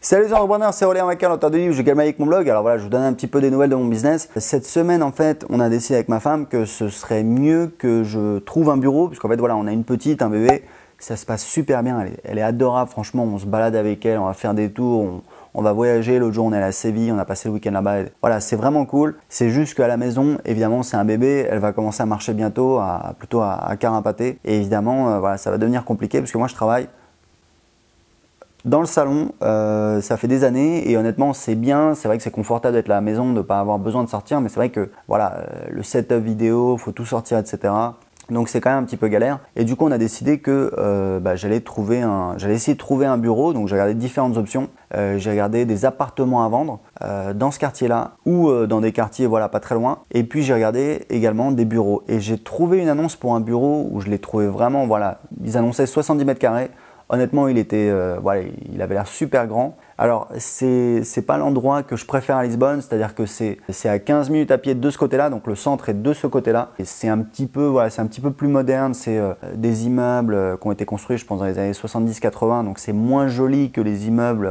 Salut les entrepreneurs, c'est Aurélien Macal, auteur de livre, je gagne avec mon blog. Alors voilà, je vous donne un petit peu des nouvelles de mon business. Cette semaine, en fait, on a décidé avec ma femme que ce serait mieux que je trouve un bureau, puisqu'en fait, voilà, on a une petite, un bébé, ça se passe super bien, elle est adorable, franchement, on se balade avec elle, on va faire des tours, on va voyager. L'autre jour, on est allé à Séville, on a passé le week-end là-bas. Voilà, c'est vraiment cool. C'est juste qu'à la maison, évidemment, c'est un bébé, elle va commencer à marcher bientôt, plutôt à carapater. Et évidemment, voilà, ça va devenir compliqué, parce que moi, je travaille dans le salon, ça fait des années et honnêtement c'est bien, c'est vrai que c'est confortable d'être à la maison, de ne pas avoir besoin de sortir, mais c'est vrai que voilà, le setup vidéo, il faut tout sortir, etc. Donc c'est quand même un petit peu galère. Et du coup on a décidé que j'allais essayer de trouver un bureau. Donc j'ai regardé différentes options. J'ai regardé des appartements à vendre dans ce quartier-là ou dans des quartiers voilà, pas très loin. Et puis j'ai regardé également des bureaux. Et j'ai trouvé une annonce pour un bureau où je l'ai trouvé vraiment, voilà, ils annonçaient 70 mètres carrés. Honnêtement, il avait l'air super grand. Alors, c'est pas l'endroit que je préfère à Lisbonne, c'est-à-dire que c'est à 15 minutes à pied de ce côté-là, donc le centre est de ce côté-là. Et c'est un petit peu plus moderne, c'est des immeubles qui ont été construits, je pense, dans les années 70-80, donc c'est moins joli que les immeubles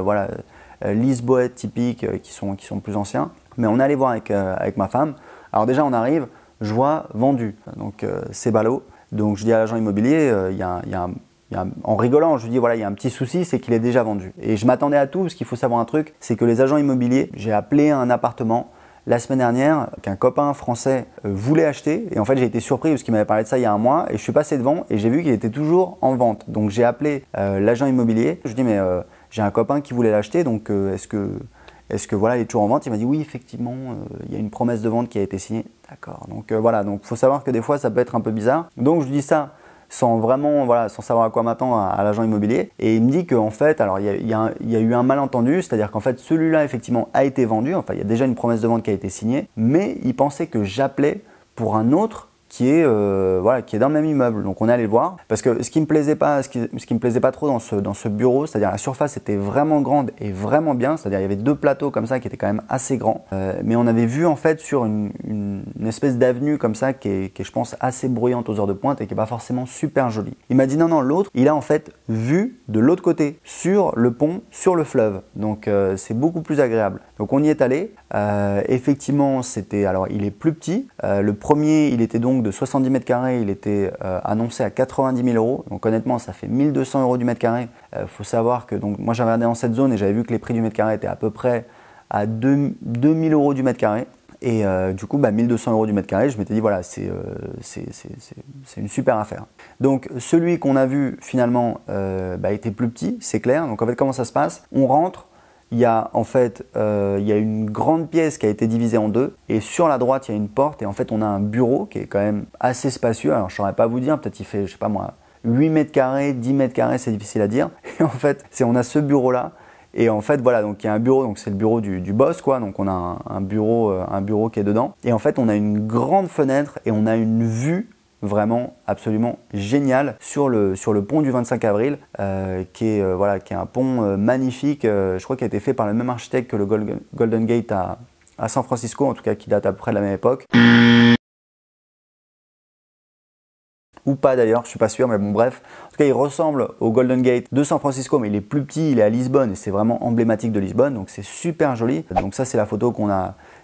lisboètes typiques qui sont plus anciens. Mais on est allé voir avec ma femme. Alors déjà, on arrive, je vois vendu, donc c'est ballot. Donc je dis à l'agent immobilier, en rigolant, je lui dis voilà, il y a un petit souci, c'est qu'il est déjà vendu. Et je m'attendais à tout, parce qu'il faut savoir un truc, c'est que les agents immobiliers, j'ai appelé un appartement la semaine dernière qu'un copain français voulait acheter. Et en fait, j'ai été surpris parce qu'il m'avait parlé de ça il y a un mois. Et je suis passé devant et j'ai vu qu'il était toujours en vente. Donc j'ai appelé l'agent immobilier. Je lui dis mais j'ai un copain qui voulait l'acheter, donc est-ce que voilà, il est toujours en vente? Il m'a dit oui, effectivement, il y a une promesse de vente qui a été signée. D'accord. Donc voilà, donc faut savoir que des fois, ça peut être un peu bizarre. Donc je lui dis ça sans savoir à quoi m'attendre à l'agent immobilier. Et il me dit qu'en fait, alors il y a eu un malentendu, c'est-à-dire qu'en fait celui-là effectivement a été vendu, enfin il y a déjà une promesse de vente qui a été signée, mais il pensait que j'appelais pour un autre qui est dans le même immeuble. Donc on est allé le voir parce que ce qui me plaisait pas trop dans ce bureau, c'est-à-dire la surface était vraiment grande et vraiment bien, c'est-à-dire il y avait deux plateaux comme ça qui étaient quand même assez grands, mais on avait vu en fait sur une espèce d'avenue comme ça qui est je pense assez bruyante aux heures de pointe et qui est pas forcément super jolie. Il m'a dit non, l'autre il a en fait vu de l'autre côté sur le pont, sur le fleuve, donc c'est beaucoup plus agréable. Donc on y est allé. Effectivement, il est plus petit. Le premier, il était donc de 70 mètres carrés, il était annoncé à 90 000 euros. Donc honnêtement, ça fait 1 200 euros du mètre carré. Faut savoir que donc, moi j'avais regardé dans cette zone et j'avais vu que les prix du mètre carré étaient à peu près à 2 000 euros du mètre carré. Et du coup, 1 200 euros du mètre carré, je m'étais dit voilà, c'est une super affaire. Donc celui qu'on a vu finalement était plus petit, c'est clair. Donc en fait, comment ça se passe? On rentre. Il y a une grande pièce qui a été divisée en deux et sur la droite il y a une porte et en fait on a un bureau qui est quand même assez spacieux. Alors je ne saurais pas vous dire, peut-être il fait je sais pas moi 8 mètres carrés, 10 mètres carrés, c'est difficile à dire. Et en fait on a ce bureau là et en fait voilà, donc il y a un bureau, donc c'est le bureau du boss quoi, donc on a un bureau qui est dedans et en fait on a une grande fenêtre et on a une vue vraiment absolument génial sur le pont du 25 avril qui est un pont magnifique, je crois qu'il a été fait par le même architecte que le Golden Gate à San Francisco, en tout cas qui date à peu près de la même époque. Ou pas d'ailleurs, je suis pas sûr, mais bon bref. En tout cas, il ressemble au Golden Gate de San Francisco, mais il est plus petit, il est à Lisbonne et c'est vraiment emblématique de Lisbonne, donc c'est super joli. Donc ça, c'est la photo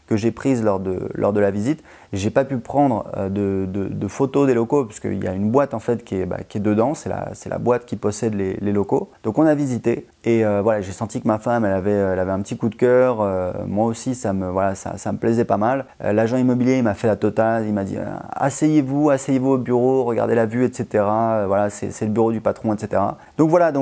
que j'ai prise lors de la visite. J'ai pas pu prendre de photos des locaux parce qu'il y a une boîte en fait qui est dedans, c'est la boîte qui possède les locaux. Donc on a visité et j'ai senti que ma femme elle avait un petit coup de cœur. Moi aussi ça me plaisait pas mal. L'agent immobilier il m'a fait la totale, il m'a dit asseyez-vous au bureau, regardez la vue, etc. C'est le bureau du patron, etc. Donc voilà,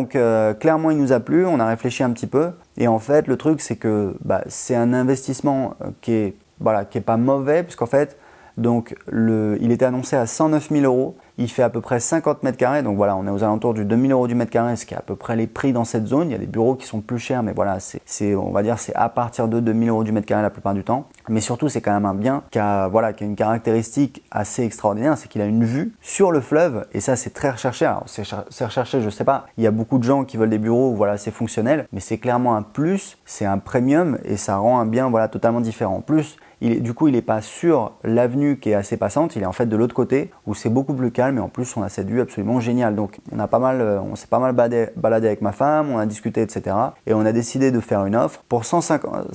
clairement il nous a plu, on a réfléchi un petit peu. Et en fait, le truc, c'est que c'est un investissement qui est pas mauvais, puisqu'en fait, il était annoncé à 109 000 euros. Il fait à peu près 50 mètres carrés, donc voilà, on est aux alentours du 2 000 euros du mètre carré, ce qui est à peu près les prix dans cette zone. Il y a des bureaux qui sont plus chers, mais voilà, on va dire c'est à partir de 2 000 euros du mètre carré la plupart du temps. Mais surtout, c'est quand même un bien qui a une caractéristique assez extraordinaire, c'est qu'il a une vue sur le fleuve, et ça c'est très recherché. Alors c'est recherché, je sais pas, il y a beaucoup de gens qui veulent des bureaux où c'est fonctionnel, mais c'est clairement un plus, c'est un premium, et ça rend un bien totalement différent. En plus, Du coup, il n'est pas sur l'avenue qui est assez passante, il est en fait de l'autre côté où c'est beaucoup plus calme et en plus on a cette vue absolument géniale. Donc on s'est pas mal baladé avec ma femme, on a discuté, etc. Et on a décidé de faire une offre pour 105 000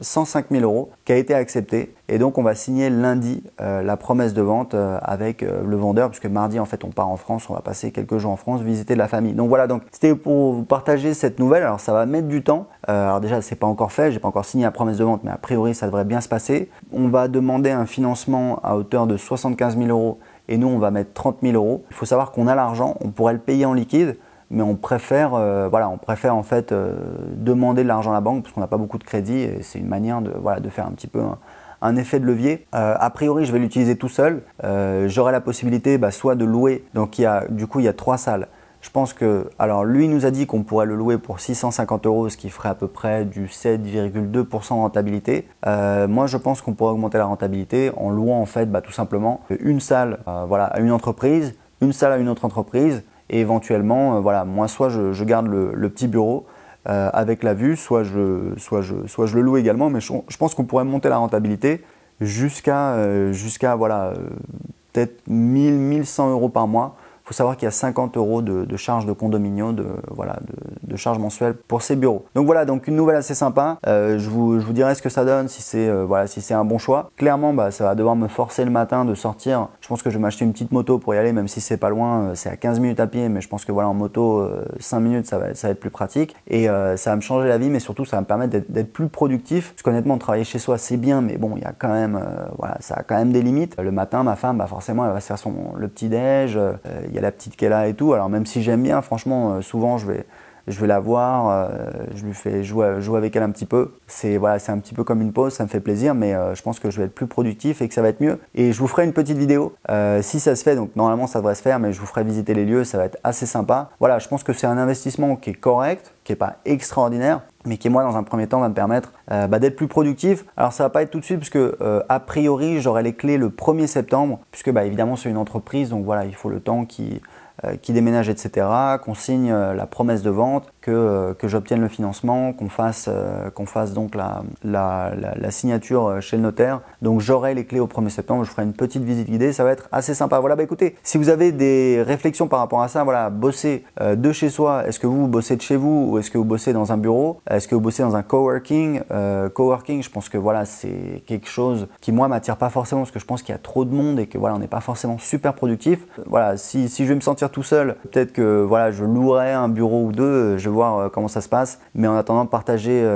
€ qui a été acceptée. Et donc on va signer lundi la promesse de vente avec le vendeur, puisque mardi en fait on part en France, on va passer quelques jours en France, visiter la famille. Donc voilà, donc c'était pour vous partager cette nouvelle. Alors ça va mettre du temps. Alors déjà c'est pas encore fait, j'ai pas encore signé la promesse de vente, mais a priori ça devrait bien se passer. On va demander un financement à hauteur de 75 000 € et nous on va mettre 30 000 €. Il faut savoir qu'on a l'argent, on pourrait le payer en liquide, mais on préfère en fait demander de l'argent à la banque parce qu'on n'a pas beaucoup de crédit et c'est une manière de faire un petit peu un effet de levier. A priori, je vais l'utiliser tout seul. J'aurai la possibilité soit de louer. Donc il y a 3 salles. Je pense que, alors lui nous a dit qu'on pourrait le louer pour 650 €, ce qui ferait à peu près du 7,2% de rentabilité. Moi, je pense qu'on pourrait augmenter la rentabilité en louant en fait tout simplement une salle à une entreprise, une salle à une autre entreprise et éventuellement, moi soit je garde le petit bureau avec la vue, soit je le loue également, mais je pense qu'on pourrait monter la rentabilité jusqu'à peut-être 1 100 € par mois. Il faut savoir qu'il y a 50 € de charges de condominium, de charges mensuelles pour ces bureaux. Donc voilà, donc une nouvelle assez sympa. Je vous dirai ce que ça donne, si c'est un bon choix. Clairement, ça va devoir me forcer le matin de sortir. Je pense que je vais m'acheter une petite moto pour y aller, même si c'est pas loin. C'est à 15 minutes à pied, mais je pense que en moto, 5 minutes, ça va être plus pratique. Et ça va me changer la vie, mais surtout, ça va me permettre d'être plus productif. Parce qu'honnêtement, travailler chez soi, c'est bien, mais bon, il y a quand même, ça a quand même des limites. Le matin, ma femme, forcément, elle va se faire le petit-déj. Il y a la petite qu'elle a et tout. Alors même si j'aime bien, franchement, souvent je vais la voir, je lui fais jouer avec elle un petit peu. C'est un petit peu comme une pause, ça me fait plaisir, mais je pense que je vais être plus productif et que ça va être mieux. Et je vous ferai une petite vidéo si ça se fait. Donc normalement ça devrait se faire, mais je vous ferai visiter les lieux, ça va être assez sympa. Voilà, je pense que c'est un investissement qui est correct, qui n'est pas extraordinaire, mais qui moi dans un premier temps va me permettre d'être plus productif. Alors ça va pas être tout de suite puisque a priori j'aurai les clés le 1er septembre, puisque évidemment c'est une entreprise, donc voilà, il faut le temps qui déménage, etc., qu'on signe la promesse de vente, que j'obtienne le financement, qu'on fasse donc la signature chez le notaire. Donc j'aurai les clés au 1er septembre, je ferai une petite visite guidée, ça va être assez sympa. Voilà, écoutez, si vous avez des réflexions par rapport à ça, bosser de chez soi, est-ce que vous bossez de chez vous ou est-ce que vous bossez dans un bureau? Est-ce que vous bossez dans un coworking? Coworking, je pense que c'est quelque chose qui moi m'attire pas forcément parce que je pense qu'il y a trop de monde et que on n'est pas forcément super productif. Si je vais me sentir tout seul, peut-être que je louerai un bureau ou deux, je vais voir comment ça se passe, mais en attendant partagez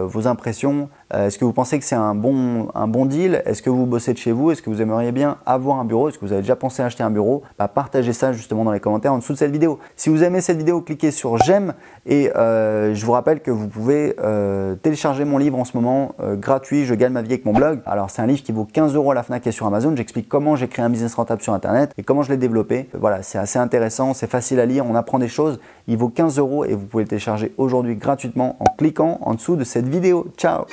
vos impressions. Est-ce que vous pensez que c'est un bon deal? Est-ce que vous bossez de chez vous? Est-ce que vous aimeriez bien avoir un bureau? Est-ce que vous avez déjà pensé à acheter un bureau? Partagez ça justement dans les commentaires en dessous de cette vidéo. Si vous aimez cette vidéo, cliquez sur j'aime et je vous rappelle que vous pouvez télécharger mon livre en ce moment gratuit, Je gagne ma vie avec mon blog. Alors c'est un livre qui vaut 15 € à la Fnac et sur Amazon. J'explique comment j'ai créé un business rentable sur internet et comment je l'ai développé. C'est assez intéressant, c'est facile à lire, on apprend des choses. Il vaut 15 € et vous pouvez le télécharger aujourd'hui gratuitement en cliquant en dessous de cette vidéo. Ciao!